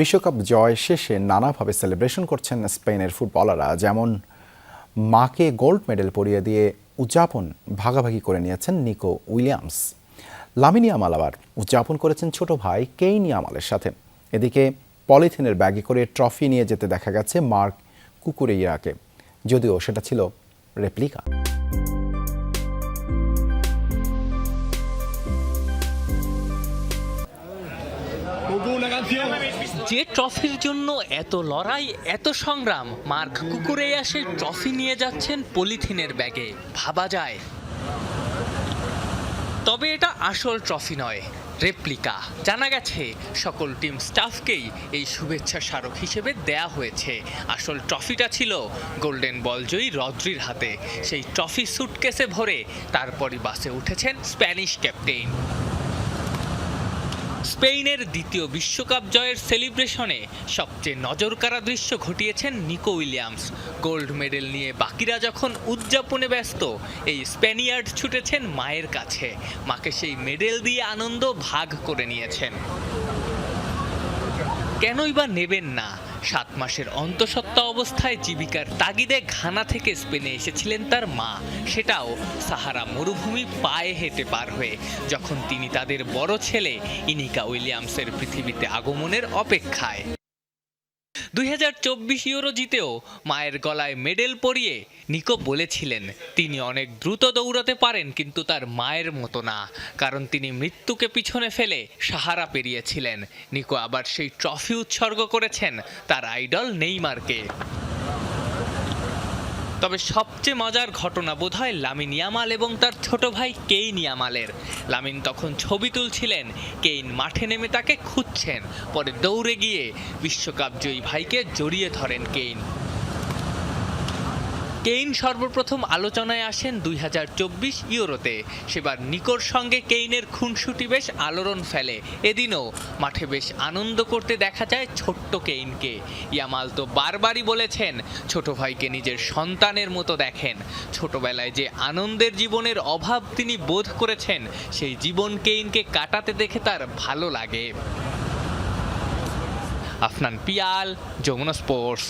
বিশ্বকাপ জয় শেষে নানাভাবে সেলিব্রেশন করছেন স্পেনের ফুটবলাররা। যেমন মাকে গোল্ড মেডেল পরিয়ে দিয়ে উদযাপন ভাগাভাগি করে নিয়েছেন নিকো উইলিয়ামস। লামিন ইয়ামাল আবার উদযাপন করেছেন ছোট ভাই কেইন ইয়ামালের সাথে। এদিকে পলিথিনের ব্যাগে করে ট্রফি নিয়ে যেতে দেখা গেছে মার্ক কুকুরেইরাকে, যদিও সেটা ছিল রেপ্লিকা। যে ট্রফির জন্য এত লড়াই, এত সংগ্রাম, মার্ক কুকুরেইরা সেই ট্রফি নিয়ে যাচ্ছেন পলিথিনের ব্যাগে। ভাবা যায়, তবে এটা আসল ট্রফি নয়, রেপ্লিকা। জানা গেছে সকল টিম স্টাফকেই এই শুভেচ্ছা স্মারক হিসেবে দেয়া হয়েছে। আসল ট্রফিটা ছিল গোল্ডেন বল জয়ী রদ্রির হাতে। সেই ট্রফি সুটকেসে ভরে তারপরই বাসে উঠেছেন স্প্যানিশ ক্যাপ্টেন। স্পেনের দ্বিতীয় বিশ্বকাপ জয়ের সেলিব্রেশনে সবচেয়ে নজরকাড়া দৃশ্য ঘটিয়েছেন নিকো উইলিয়ামস। গোল্ড মেডেল নিয়ে বাকিরা যখন উদযাপনে ব্যস্ত, এই স্প্যানিয়ার্ড ছুটেছেন মায়ের কাছে। মাকে সেই মেডেল দিয়ে আনন্দ ভাগ করে নিয়েছেন। কেনই বা নেবেন না? 7 মাসের অন্তঃসত্ত্বা অবস্থায় জীবিকার তাগিদে ঘানা থেকে স্পেনে এসেছিলেন তার মা, সেটাও সাহারা মরুভূমি পায়ে হেঁটে পার হয়ে, যখন তিনি তাদের বড় ছেলে ইনিকা উইলিয়ামসের পৃথিবীতে আগমনের অপেক্ষায়। 2024 ইউরো জিতেও মায়ের গলায় মেডেল পরিয়ে নিকো বলেছিলেন তিনি অনেক দ্রুত দৌড়াতে পারেন, কিন্তু তার মায়ের মতো না, কারণ তিনি মৃত্যুকে পিছনে ফেলে সাহারা পেরিয়েছিলেন। নিকো আবার সেই ট্রফি উৎসর্গ করেছেন তার আইডল নেইমারকে। তবে সবচেয়ে মজার ঘটনা বোধহয় লামিন ইয়ামাল এবং তার ছোট ভাই কেইন ইয়ামালের। লামিন তখন ছবি তুলছিলেন, কেইন মাঠে নেমে তাকে খুঁজছেন। পরে দৌড়ে গিয়ে বিশ্বকাপ জয়ী ভাইকে জড়িয়ে ধরেন কেইন। কেইন সর্বপ্রথম আলোচনায় আসেন 2024 ইউরোতে। সেবার নিকোর সঙ্গে কেইনের খুনসুটি বেশ আলোড়ন ফেলে। এদিনও মাঠে বেশ আনন্দ করতে দেখা যায় ছোট্ট কেইনকে। ইয়ামাল তো বারবারই বলেছেন ছোট ভাইকে নিজের সন্তানের মতো দেখেন। ছোটবেলায় যে আনন্দের জীবনের অভাব তিনি বোধ করেছেন, সেই জীবন কেইনকে কাটাতে দেখে তার ভালো লাগে। আফনান পিয়াল, যমুনা স্পোর্টস।